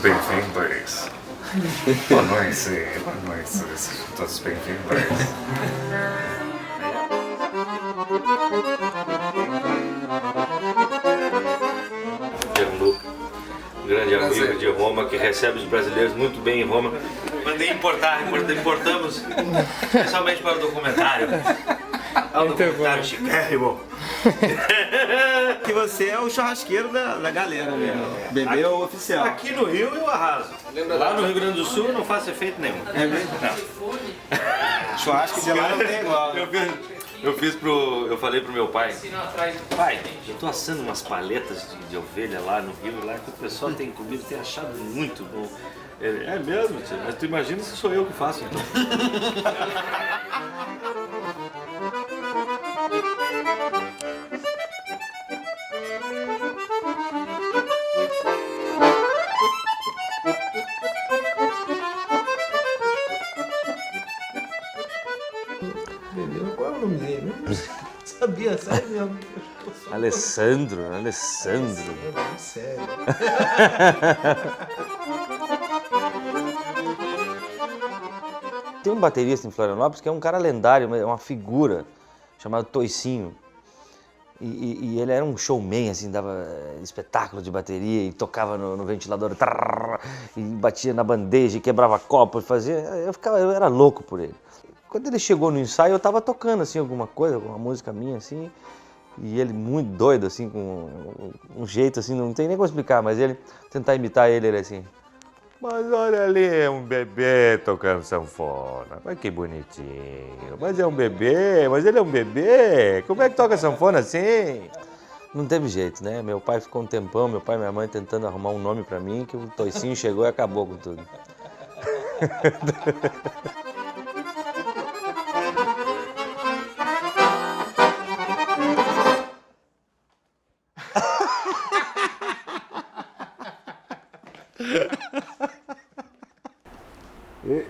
bem-vindos. Boa noite, sejam todos bem-vindos. Gianluca, um grande amigo de Roma, que recebe os brasileiros muito bem em Roma. Mandei importamos especialmente para o documentário. É um documentário chiquérrimo. Que você é o churrasqueiro da galera, né? Bebê é o oficial. Aqui no Rio eu arraso. Lá no Rio Grande do Sul eu não faço efeito nenhum. É mesmo? Não. Churrasco de lá não tem igual. Eu falei pro meu pai, eu tô assando umas paletas de ovelha lá no Rio, lá que o pessoal tem comido, tem achado muito bom. Ele, é mesmo, tio? Mas tu imagina se sou eu que faço, então. Bebeu? Qual é o nome dele? Sabia, sério mesmo. Alessandro. Sério. Tem um baterista em Florianópolis que é um cara lendário, é uma figura, chamado Toicinho. E ele era um showman, assim, dava espetáculo de bateria e tocava no ventilador, e batia na bandeja, e quebrava copo, fazia... Eu era louco por ele. Quando ele chegou no ensaio, eu tava tocando, assim, alguma coisa, alguma música minha, assim, e ele muito doido, assim, com um jeito, assim, não tem nem como explicar, mas ele, tentar imitar ele assim... Mas olha ali, é um bebê tocando sanfona. Mas que bonitinho. Mas é um bebê, mas ele é um bebê. Como é que toca sanfona assim? Não teve jeito, né? Meu pai ficou um tempão, meu pai e minha mãe tentando arrumar um nome pra mim, que o Toicinho chegou e acabou com tudo.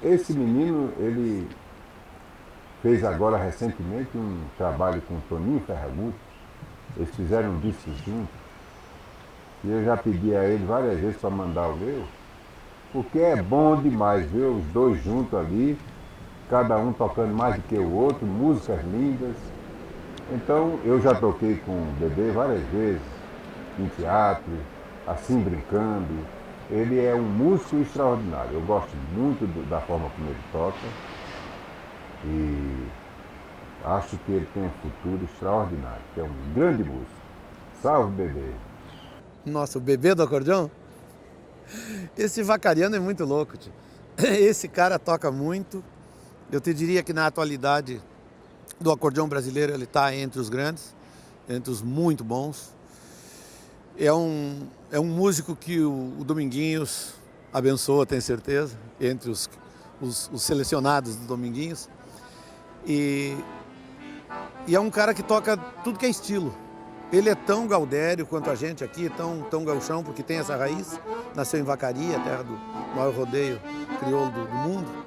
Esse menino, ele fez agora recentemente um trabalho com o Toninho Ferragutti. Eles fizeram um disco juntos. E eu já pedi a ele várias vezes para mandar o meu, porque é bom demais ver os dois juntos ali, cada um tocando mais do que o outro, músicas lindas. Então eu já toquei com o Bebê várias vezes, em teatro, assim brincando. Ele é um músico extraordinário. Eu gosto muito da forma como ele toca e acho que ele tem um futuro extraordinário, que é um grande músico. Salve, Bebê! Nossa, o Bebê do acordeão? Esse vacariano é muito louco, tio. Esse cara toca muito. Eu te diria que na atualidade do acordeão brasileiro ele está entre os grandes, entre os muito bons. É um músico que o Dominguinhos abençoa, tenho certeza, entre os selecionados do Dominguinhos. E é um cara que toca tudo que é estilo. Ele é tão gaudério quanto a gente aqui, tão gauchão, porque tem essa raiz. Nasceu em Vacaria, terra do maior rodeio crioulo do mundo.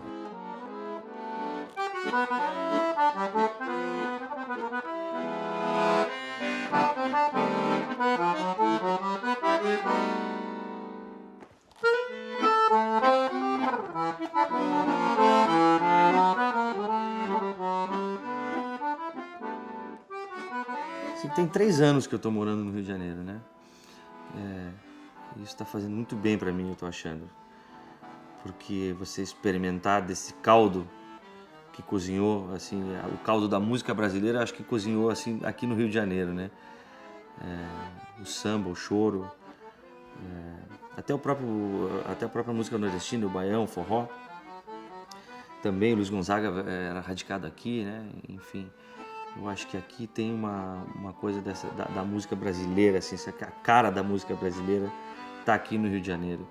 Tem 3 anos que eu tô morando no Rio de Janeiro, né? Isso tá fazendo muito bem pra mim, eu tô achando. Porque você experimentar desse caldo que cozinhou, assim, o caldo da música brasileira, acho que cozinhou, assim, aqui no Rio de Janeiro, né? O samba, o choro, até a própria música nordestina, o baião, o forró. Também o Luiz Gonzaga era radicado aqui, né? Enfim, eu acho que aqui tem uma coisa dessa, da música brasileira, assim, a cara da música brasileira tá aqui no Rio de Janeiro.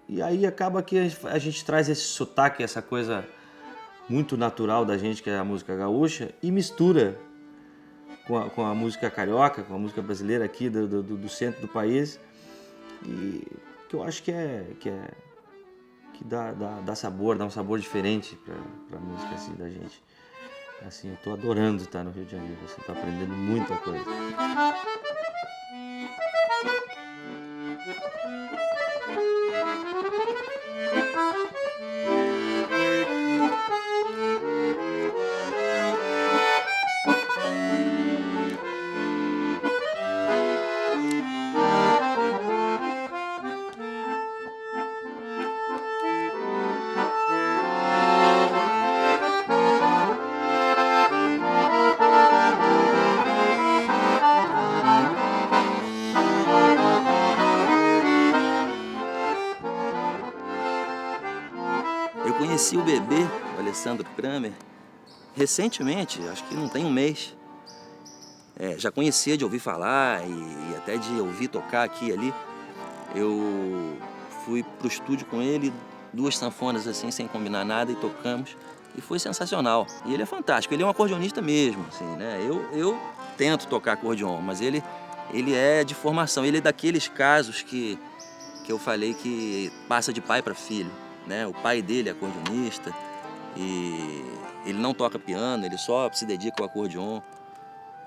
E aí acaba que a gente traz esse sotaque, essa coisa muito natural da gente, que é a música gaúcha, e mistura com a música carioca, com a música brasileira aqui do centro do país, e que eu acho que dá sabor, dá um sabor diferente para a música assim, da gente. Assim, eu tô adorando estar no Rio de Janeiro, assim, tô aprendendo muita coisa. conheci o Bebê, o Alessandro Kramer, recentemente, acho que não tem um mês. Já conhecia de ouvir falar e até de ouvir tocar aqui e ali. Eu fui pro estúdio com ele, 2 sanfonas assim, sem combinar nada, e tocamos. E foi sensacional. E ele é fantástico, ele é um acordeonista mesmo, assim, né? Eu tento tocar acordeon, mas ele é de formação. Ele é daqueles casos que eu falei que passa de pai para filho, né? O pai dele é acordeonista e ele não toca piano, ele só se dedica ao acordeon.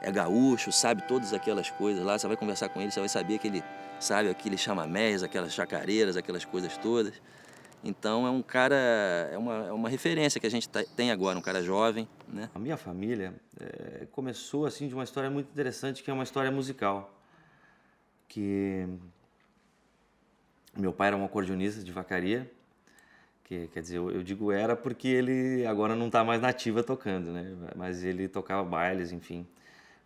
É gaúcho, sabe todas aquelas coisas lá. Você vai conversar com ele, você vai saber que ele sabe aqueles chamamés, aquelas chacareiras, aquelas coisas todas. Então é um cara, é uma referência que a gente tem agora, um cara jovem, né? A minha família começou assim de uma história muito interessante, que é uma história musical. Que meu pai era um acordeonista de Vacaria, que quer dizer, eu digo era porque ele agora não está mais na ativa tocando, né? Mas ele tocava bailes, enfim.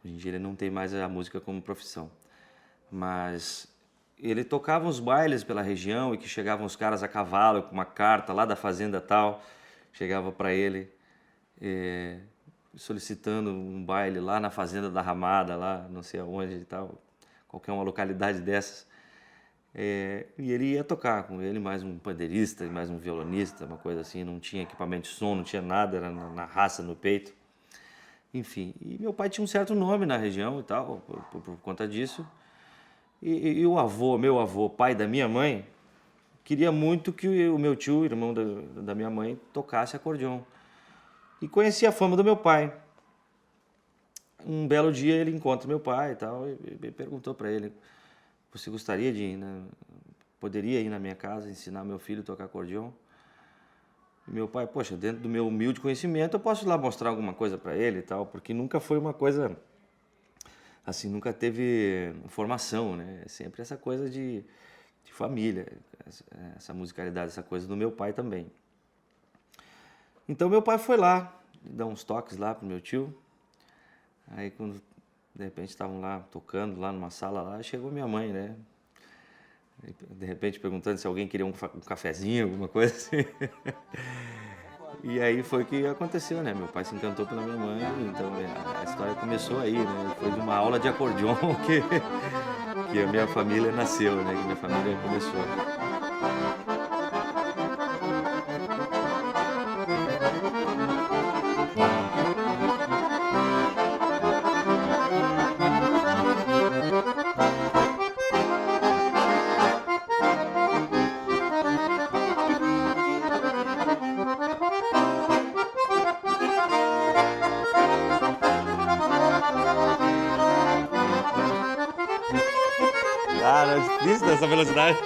Hoje em dia ele não tem mais a música como profissão. Mas ele tocava uns bailes pela região e que chegavam os caras a cavalo com uma carta lá da fazenda tal, chegava para ele solicitando um baile lá na fazenda da Ramada, lá não sei aonde e tal, qualquer uma localidade dessas. E ele ia tocar com ele, mais um pandeirista e mais um violonista, uma coisa assim, não tinha equipamento de som, não tinha nada, era na raça, no peito. Enfim, e meu pai tinha um certo nome na região e tal, por conta disso. E o avô, meu avô, pai da minha mãe, queria muito que o meu tio, irmão da minha mãe, tocasse acordeon. E conhecia a fama do meu pai. Um belo dia ele encontra meu pai e tal, e perguntou para ele: você gostaria de ir, poderia ir na minha casa ensinar meu filho a tocar acordeon? E meu pai, poxa, dentro do meu humilde conhecimento, eu posso ir lá mostrar alguma coisa para ele e tal, porque nunca foi uma coisa, assim, nunca teve formação, né? Sempre essa coisa de família, essa musicalidade, essa coisa do meu pai também. Então meu pai foi lá, dar uns toques lá pro meu tio. Aí quando de repente estavam lá tocando lá numa sala lá, chegou minha mãe, né? De repente perguntando se alguém queria um cafezinho, alguma coisa assim. E aí foi o que aconteceu, né? Meu pai se encantou pela minha mãe, então a história começou aí, né? Foi de uma aula de acordeon que a minha família nasceu, né? Que a minha família começou. Ah, não é difícil nessa velocidade.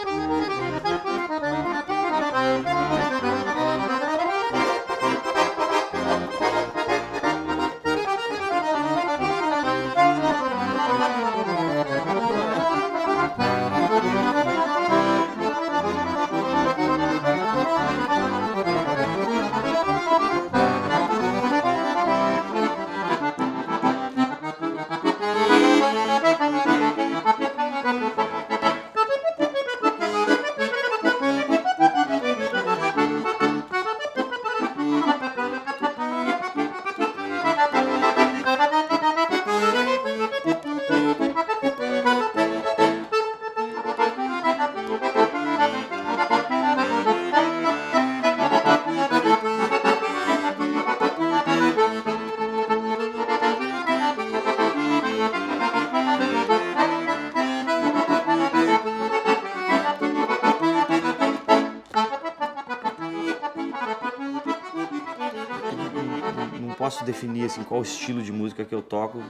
Não posso definir assim qual estilo de música que eu toco,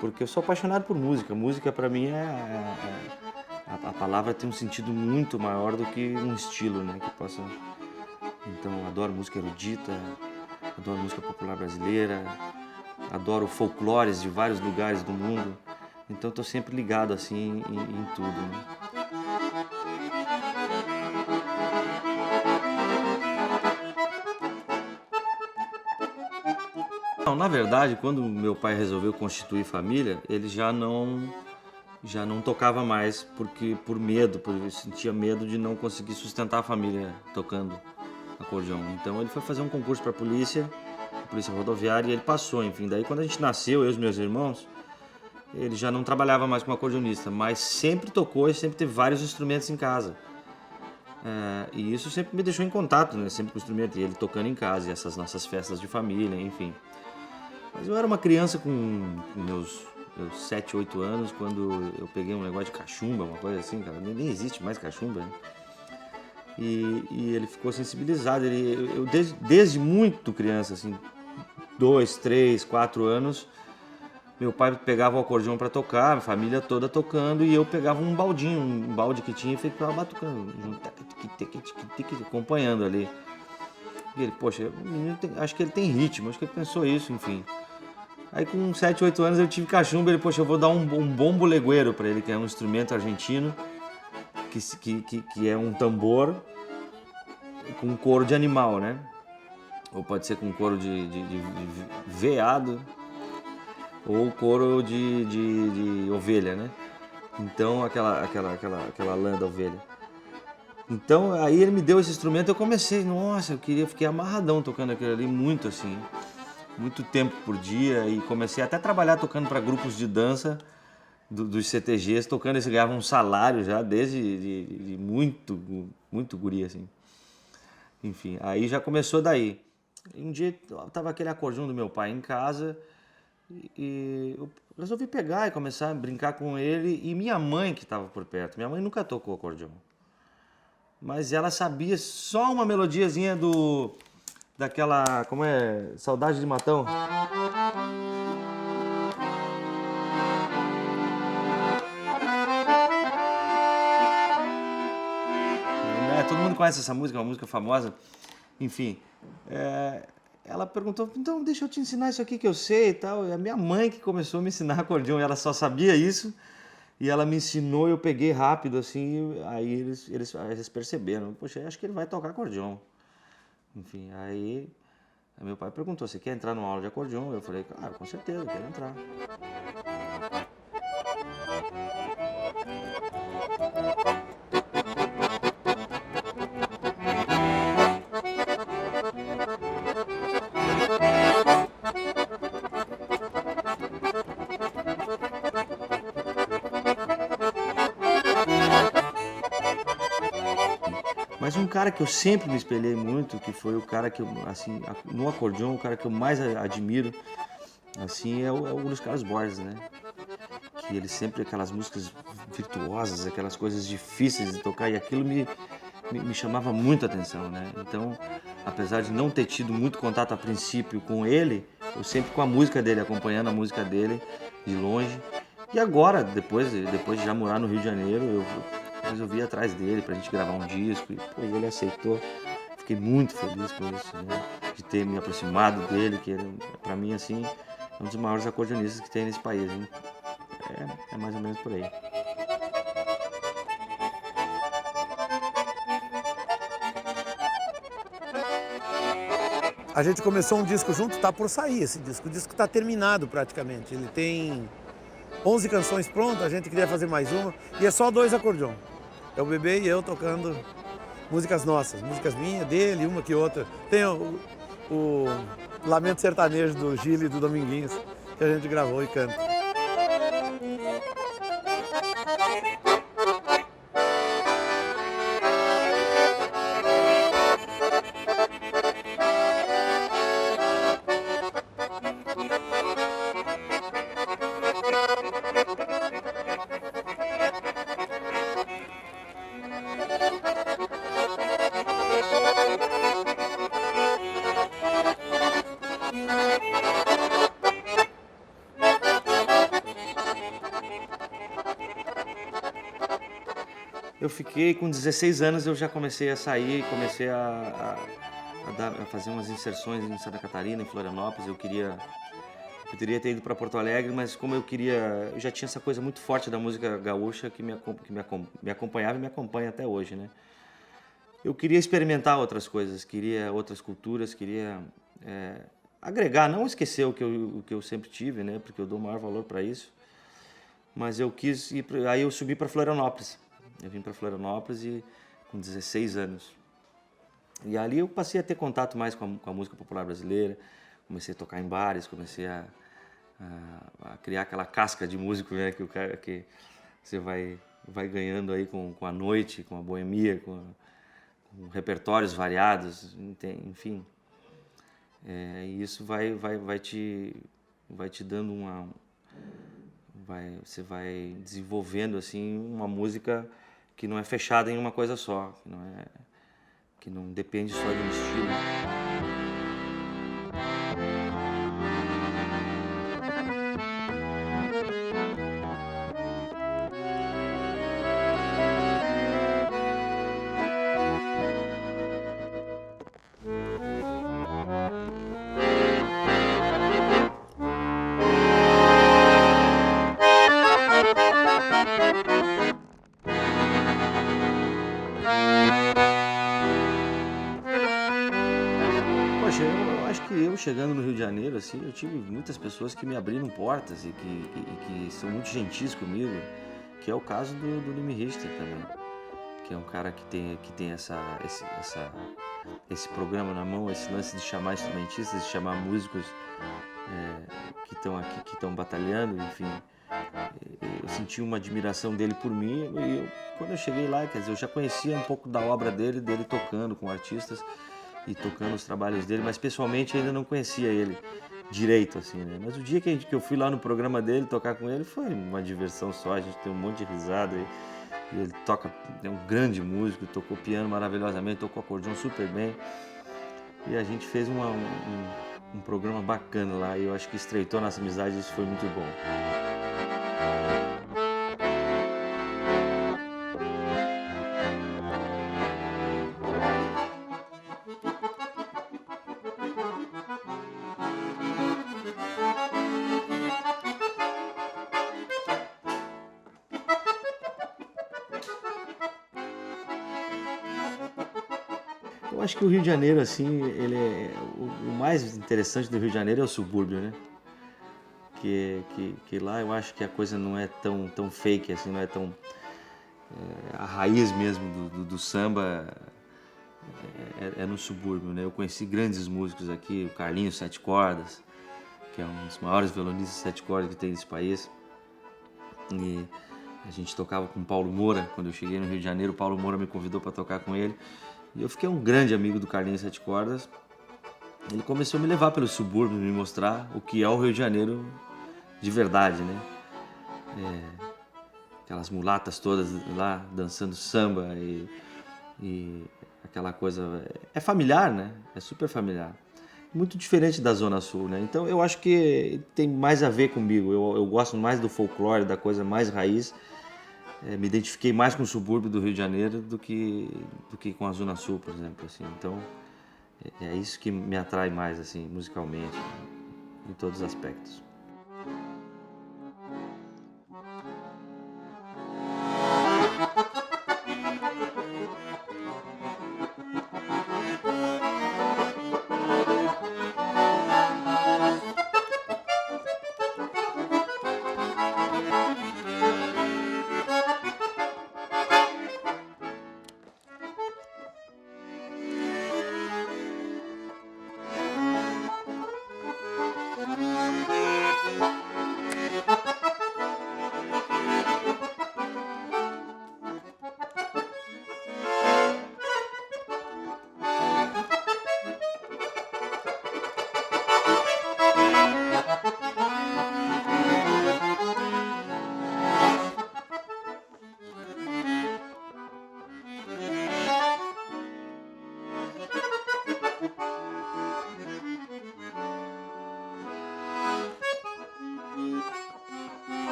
porque eu sou apaixonado por música. Música para mim a palavra tem um sentido muito maior do que um estilo, né, que possa. Então eu adoro música erudita, adoro música popular brasileira, adoro folclores de vários lugares do mundo. Então estou sempre ligado assim em tudo, né? Não, na verdade, quando meu pai resolveu constituir família, ele já não tocava mais, porque por medo, porque eu sentia medo de não conseguir sustentar a família tocando acordeon. Então ele foi fazer um concurso para a polícia rodoviária, e ele passou, enfim. Daí quando a gente nasceu, eu e os meus irmãos, ele já não trabalhava mais como acordeonista, mas sempre tocou e sempre teve vários instrumentos em casa. E isso sempre me deixou em contato, né? Sempre com o instrumento, e ele tocando em casa, e essas nossas festas de família, enfim. Mas eu era uma criança com meus 7, 8 anos, quando eu peguei um negócio de cachumba, uma coisa assim, cara, nem existe mais cachumba, né? E ele ficou sensibilizado. Eu desde muito criança, assim, 2, 3, 4 anos, meu pai pegava o acordeão para tocar, a família toda tocando, e eu pegava um baldinho, um balde que tinha, e ficava batucando, acompanhando ali. E ele, poxa, o menino acho que ele tem ritmo, acho que ele pensou isso, enfim. Aí com 7, 8 anos eu tive cachumba, ele, poxa, eu vou dar um bombo legueiro para ele, que é um instrumento argentino, que é um tambor com couro de animal, né? Ou pode ser com couro de veado, ou couro de ovelha, né? Então aquela lã da ovelha. Então aí ele me deu esse instrumento, eu comecei, nossa, fiquei amarradão tocando aquilo ali, muito assim, muito tempo por dia, e comecei até a trabalhar tocando para grupos de dança dos CTGs, tocando, eles ganhavam um salário já desde de muito guri, assim. Enfim, aí já começou daí. Um dia tava aquele acordeão do meu pai em casa, e eu resolvi pegar e começar a brincar com ele, e minha mãe que estava por perto. Minha mãe nunca tocou acordeão, mas ela sabia só uma melodiazinha daquela, como é, Saudade de Matão. Todo mundo conhece essa música, é uma música famosa. Enfim, ela perguntou, então deixa eu te ensinar isso aqui que eu sei e tal. E a minha mãe que começou a me ensinar acordeão, ela só sabia isso, e ela me ensinou, eu peguei rápido assim, aí eles perceberam, poxa, acho que ele vai tocar acordeão. Enfim, aí meu pai perguntou, você quer entrar numa aula de acordeão? Eu falei, claro, com certeza, eu quero entrar. Mas um cara que eu sempre me espelhei muito, que foi o cara que eu, assim, no acordeão, o cara que eu mais admiro, assim, é o Luiz Carlos Borges, né? Que ele sempre, aquelas músicas virtuosas, aquelas coisas difíceis de tocar, e aquilo me chamava muito a atenção, né? Então, apesar de não ter tido muito contato a princípio com ele, eu sempre com a música dele, acompanhando a música dele de longe. E agora, depois de já morar no Rio de Janeiro, eu resolvi ir atrás dele pra gente gravar um disco, e pô, ele aceitou. Fiquei muito feliz com isso, né? De ter me aproximado dele, que ele, pra mim, assim, é um dos maiores acordeonistas que tem nesse país, hein? É mais ou menos por aí. A gente começou um disco junto, tá por sair esse disco. O disco tá terminado praticamente. Ele tem 11 canções prontas, a gente queria fazer mais uma, e é só 2 acordeões. É o Bebê e eu tocando músicas nossas, músicas minhas, dele, uma que outra. Tem o Lamento Sertanejo do Gil e do Dominguinhos, que a gente gravou e canta. Eu fiquei com 16 anos, eu já comecei a sair, comecei a fazer umas inserções em Santa Catarina, em Florianópolis. Eu poderia ter ido para Porto Alegre, mas como eu já tinha essa coisa muito forte da música gaúcha que me acompanhava e me acompanha até hoje, né? Eu queria experimentar outras coisas, queria outras culturas, queria agregar, não esquecer o que eu sempre tive, né? Porque eu dou o maior valor para isso. Mas eu quis ir, aí eu subi para Florianópolis. Eu vim para Florianópolis com 16 anos. E ali eu passei a ter contato mais com a música popular brasileira, comecei a tocar em bares, comecei a criar aquela casca de músico, né, que você vai ganhando aí com a noite, com a boemia, com repertórios variados, enfim. E isso vai te dando você vai desenvolvendo assim uma música que não é fechada em uma coisa só, que não depende só de um estilo. Poxa, eu acho que eu chegando no Rio de Janeiro, assim, eu tive muitas pessoas que me abriram portas e que são muito gentis comigo, que é o caso do Limi Richter também, que é um cara que tem esse programa na mão, esse lance de chamar instrumentistas, de chamar músicos que estão aqui, que estão batalhando, enfim. Eu senti uma admiração dele por mim e quando eu cheguei lá, quer dizer, eu já conhecia um pouco da obra dele tocando com artistas e tocando os trabalhos dele, mas pessoalmente ainda não conhecia ele direito, assim, né? Mas o dia que eu fui lá no programa dele tocar com ele foi uma diversão só, a gente tem um monte de risada e ele é um grande músico, tocou piano maravilhosamente, tocou acordeão super bem e a gente fez um programa bacana lá e eu acho que estreitou a nossa amizade e isso foi muito bom. Eu acho que o Rio de Janeiro, assim, o mais interessante do Rio de Janeiro é o subúrbio, né? Que lá eu acho que a coisa não é tão fake, assim, não é tão... a raiz mesmo do samba é no subúrbio, né? Eu conheci grandes músicos aqui, o Carlinhos Sete Cordas, que é um dos maiores violonistas de sete cordas que tem nesse país. E a gente tocava com o Paulo Moura, quando eu cheguei no Rio de Janeiro, o Paulo Moura me convidou para tocar com ele. E eu fiquei um grande amigo do Carlinhos Sete Cordas. Ele começou a me levar pelo subúrbio, me mostrar o que é o Rio de Janeiro de verdade, né? Aquelas mulatas todas lá dançando samba e aquela coisa... É familiar, né? É super familiar. Muito diferente da Zona Sul, né? Então eu acho que tem mais a ver comigo. Eu gosto mais do folclore, da coisa mais raiz. Me identifiquei mais com o subúrbio do Rio de Janeiro do que com a Zona Sul, por exemplo, assim. Então é isso que me atrai mais, assim, musicalmente, em todos os aspectos.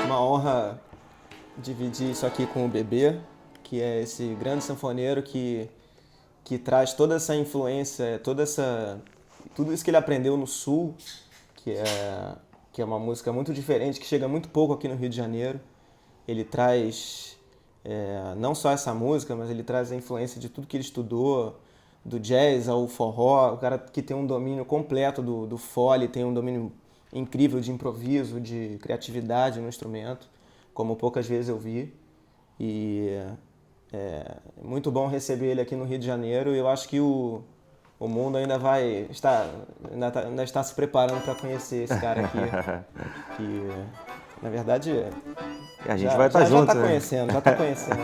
Uma honra dividir isso aqui com o Bebê, que é esse grande sanfoneiro que traz toda essa influência, tudo isso que ele aprendeu no Sul, que que é uma música muito diferente, que chega muito pouco aqui no Rio de Janeiro. Ele traz não só essa música, mas ele traz a influência de tudo que ele estudou, do jazz ao forró, o cara que tem um domínio completo do fole, tem um domínio incrível de improviso, de criatividade no instrumento, como poucas vezes eu vi. E é muito bom receber ele aqui no Rio de Janeiro, e eu acho que o mundo ainda está se preparando para conhecer esse cara aqui, que na verdade A gente vai estar junto, já né? está conhecendo.